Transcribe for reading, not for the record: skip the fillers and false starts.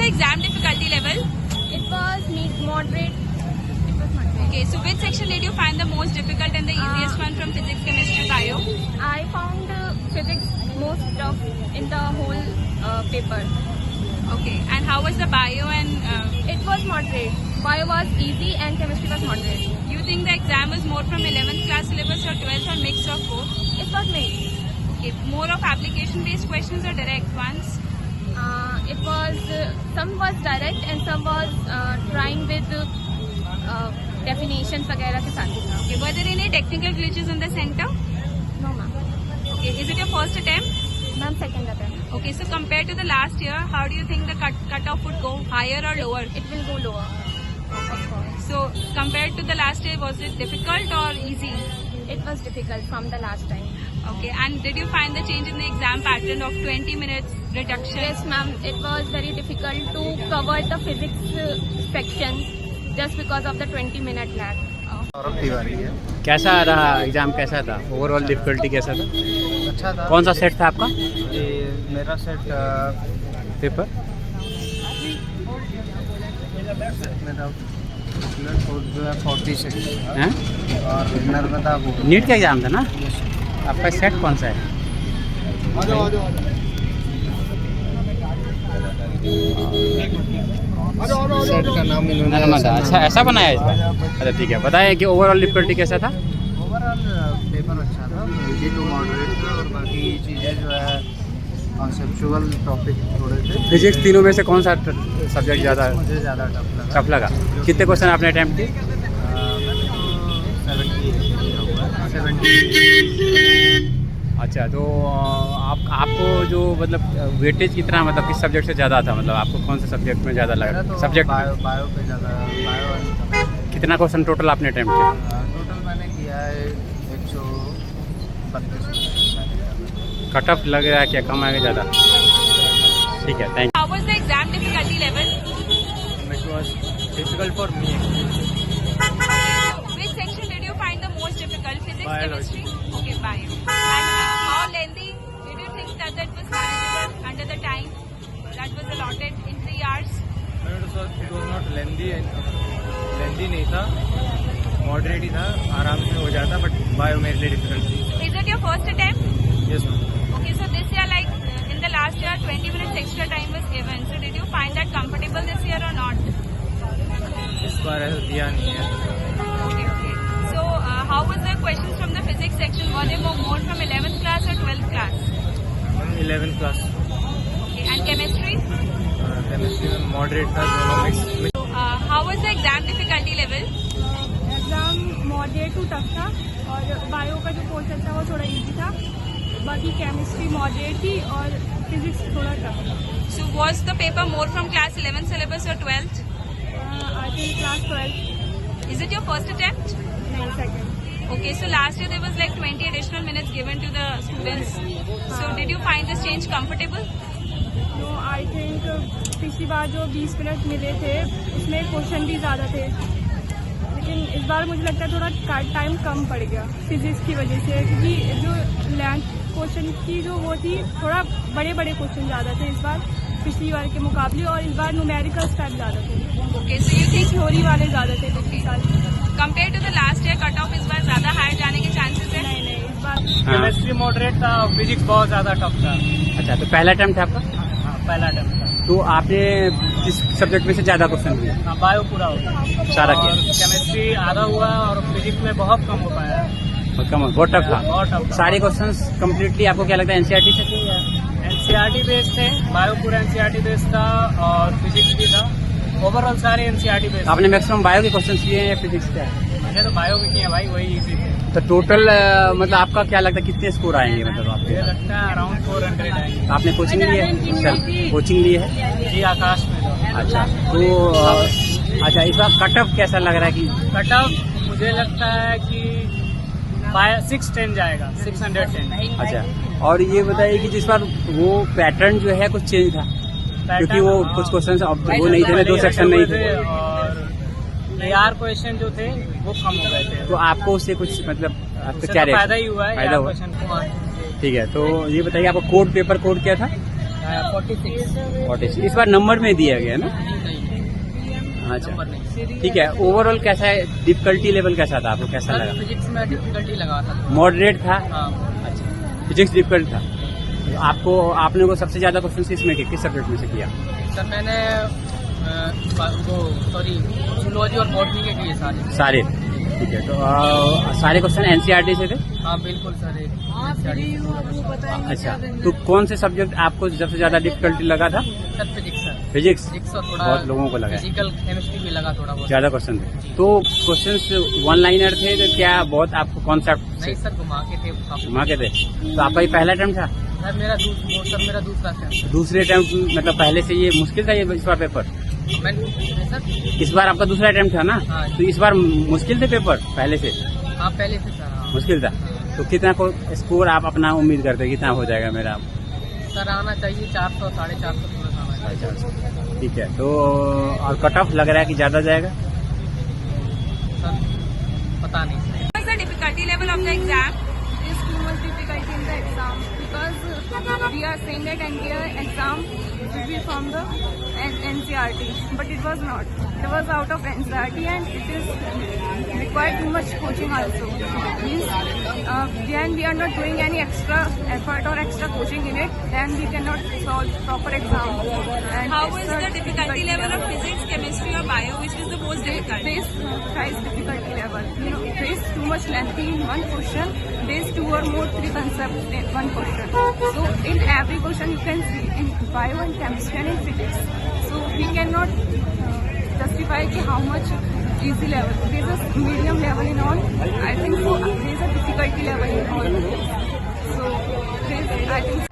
the exam difficulty level? It was moderate. It was moderate. Okay, so which section did you find the most difficult and the easiest one from physics, chemistry, bio? I found physics most tough in the whole paper. Okay, and how was the bio and It was moderate. Bio was easy and chemistry was moderate. you think the exam was more from 11th class syllabus or 12th or mix of both? It was mixed. Okay, more of application based questions or direct ones? It was some was direct and some was trying with definitions वगैरह के साथ. Okay, were there any technical glitches in the center? No ma'am. Okay, is it your first attempt? Ma'am second attempt. Okay, so compared to the last year, how do you think the cutoff would go? Higher or lower? It will go lower. Of course. So compared to the last year, was it difficult or easy? It was difficult from the last time. Okay, and did you find the change in the exam pattern of 20 minutes reduction? Yes ma'am. It was very difficult to cover the physics section just because of the 20-minute lag. Saurabh Tiwari है। कैसा रहा exam, कैसा था overall difficulty कैसा था? अच्छा था। कौन सा सेट था आपका ये मेरा सेट पेपर? मेरा जो है 46 हैं? और नर्मदा बोर्ड। नीट का एग्जाम था ना? आपका सेट कौन सा है? सेट का नाम इन्होंने नर्मदा। अच्छा, ऐसा बनाया है इसका? अच्छा ठीक है, बताएं कि ओवरऑल डिफिकल्टी कैसा था? ओवरऑल पेपर अच्छा था, इजी टू मॉडरेट था और बाकी चीज़ें जो है कॉन्सेप्चुअल टॉपिक थोड़े थे। फिजिक्स तीनों में से कौन सा सब्जेक्ट ज़्यादा मुझे ज़्यादा टफ लगा। कितने क्वेश्चन आपने अटैम्प्ट किए? 70। अच्छा, तो आपको जो मतलब वेटेज कितना, मतलब किस सब्जेक्ट से ज़्यादा था? मतलब आपको कौन से सब्जेक्ट में ज़्यादा लगा? तो सब्जेक्ट बायो पे ज़्यादा कितना क्वेश्चन टोटल आपने अटैम्प्ट किया? टोटल मैंने किया है 132। कट ऑफ लग रहा है क्या, कम आएगा ज़्यादा? ठीक है, thank How was the exam difficulty level? It was difficult for me. Which section did you find the most difficult? Physics, Biology. chemistry? Okay, bio. And how lengthy did you think that it was manageable under the time that was allotted in 3 hours? It was not lengthy नहीं था, moderate ही था, आराम से हो जाता, but bio मेरे लिए difficult थी। Is it your first attempt? Yes ma'am. Okay, so this year, like in the last year, 20 minutes extra time was given. So did you find that comfortable this year or not? इस बार ऐसा दिया नहीं है। Okay, okay. So how was the questions from the physics section? Were they more from 11th class or 12th class? 11th class. Okay, and chemistry? Chemistry में moderate था, दोनों mix. How was the exam difficulty level? Exam moderate to tough था और bio का जो portion था वो थोड़ा इजी था। बाकी केमिस्ट्री मॉडरेट थी और फिजिक्स थोड़ा टफ था। So was the paper more from class 11th syllabus or 12th? I think class 12 Is it your first attempt? नहीं second. Okay, so last year there was like 20 additional minutes given to the students. So did you find this change comfortable? तो I think पिछली बार जो 20 minute मिले थे उसमें question भी ज़्यादा थे, लेकिन इस बार मुझे लगता है थोड़ा टाइम कम पड़ गया फिजिक्स की वजह से, क्योंकि जो लेंथ क्वेश्चन की जो वो थी थोड़ा बड़े बड़े क्वेश्चन ज़्यादा थे इस बार पिछली बार के मुकाबले, और इस बार न्यूमेरिकल्स टाइप ज़्यादा थे। Okay, so you think theory वाले ज़्यादा थे पिछले साल। compared to the last year cutoff इस बार ज़्यादा higher जाने के chances है? नहीं नहीं, इस बार केमिस्ट्री मॉडरेट था, फिजिक्स बहुत ज़्यादा टफ था। अच्छा, तो पहला अटैम्प्ट था आपका? हाँ, पहला अटेम्प्ट था। तो आपने किस सब्जेक्ट में से ज़्यादा क्वेश्चन किए? हाँ, बायो पूरा हो गया, सारा किया? केमिस्ट्री आधा हुआ और फिजिक्स में बहुत कम हो पाया। बहुत टफ था। बहुत टफ था। सारे क्वेश्चंस कम्प्लीटली आपको क्या लगता है एनसीईआरटी से थे या? एनसीईआरटी बेस्ड थे, बायो पूरा एनसीईआरटी बेस्ड था और फिजिक्स भी था, ओवरऑल सारे एनसीईआरटी बेस्ड। आपने मैक्सिमम बायो के क्वेश्चन किए हैं या फिजिक्स के? मैंने तो बायो भी किया भाई, वही इजी थे। तो टोटल मतलब आपका क्या लगता है कितने स्कोर आएंगे मतलब आपके? मुझे लगता है अराउंड 400 आएंगे। आपने कोचिंग ली है? कोचिंग ली है? जी, आकाश में तो। अच्छा, तो अच्छा इस बार कट ऑफ कैसा लग रहा है कि? कट ऑफ मुझे लगता है कि 610 जाएगा, 610। अच्छा, और ये बताइए कि जिस बार वो पैटर्न जो है कुछ चेंज था, क्योंकि वो कुछ क्वेश्चन वो नहीं थे, 2 सेक्शन नहीं थे और AR क्वेश्चन जो थे वो कम हो गए थे, तो आपको उससे कुछ मतलब आपको उससे क्या तो फायदा ही हुआ है। फायदा हुआ? क्वेश्चन ठीक है, तो ये बताइए आपको पेपर कोड क्या था? 46। 46 इस बार नंबर में दिया गया ना? नहीं, अच्छा नंबर नहीं। ठीक है। ओवरऑल कैसा है, डिफिकल्टी लेवल कैसा था आपको, कैसा सर लगा? फिजिक्स में डिफिकल्टी लगा था। मॉडरेट था? हाँ अच्छा, फिजिक्स डिफिकल्ट था। तो आपने को सबसे ज्यादा क्वेश्चन किसमें किए, किस सब्जेक्ट में से किया? सर मैंने जूलॉजी और बॉटनी के किए सारे? ठीक है। तो सारे क्वेश्चन एनसीईआरटी से थे? हाँ बिल्कुल सर। अच्छा, तो कौन से सब्जेक्ट आपको सबसे ज्यादा डिफिकल्टी लगा था? Sir physics sir. Physics? Physics और थोड़ा बहुत लोगों को लगा है। फिजिकल केमिस्ट्री भी लगा थोड़ा बहुत। ज्यादा क्वेश्चन थे? तो क्वेश्चन वन लाइनर थे तो क्या बहुत आपको कॉन्सेप्ट नहीं सर, घुमा के थे काफी। घुमा के थे? तो आपका ये पहला अटेम्प्ट था? सर मेरा दूसरा था। दूसरे अटेम्प्ट मतलब पहले से ये मुश्किल था ये इस बार पेपर? सर इस बार आपका दूसरा अटेम्प्ट था ना? हाँ। तो इस बार मुश्किल थे पेपर पहले से? हाँ पहले से सर। हाँ। मुश्किल था। तो कितना को स्कोर आप अपना उम्मीद करते हैं, कितना हो जाएगा मेरा? सर आना चाहिए 400 450 प्लस आना चाहिए। ठीक है। तो और कट ऑफ लग रहा है कि ज्यादा जाएगा? सर पता नहीं। What was the difficulty level of the exam? There's too much difficulty in the exam because we are saying that entire exam will be from the NCERT, but it was not. It was out of NCERT and it is required too much coaching also. Means then we are not doing any extra effort or extra coaching in it, then we cannot solve proper exam. And How it's was a the difficulty level of physics, chemistry or bio? Which was the most difficult? There is difficulty level. There is too much lengthy in one question. There is 2 or more 3 concepts in one question. So in every question you can see in bio and chemistry and in physics. So we cannot justify how much easy level. There is a medium level in all. I think so. There is a difficulty level in all. So there is, I think.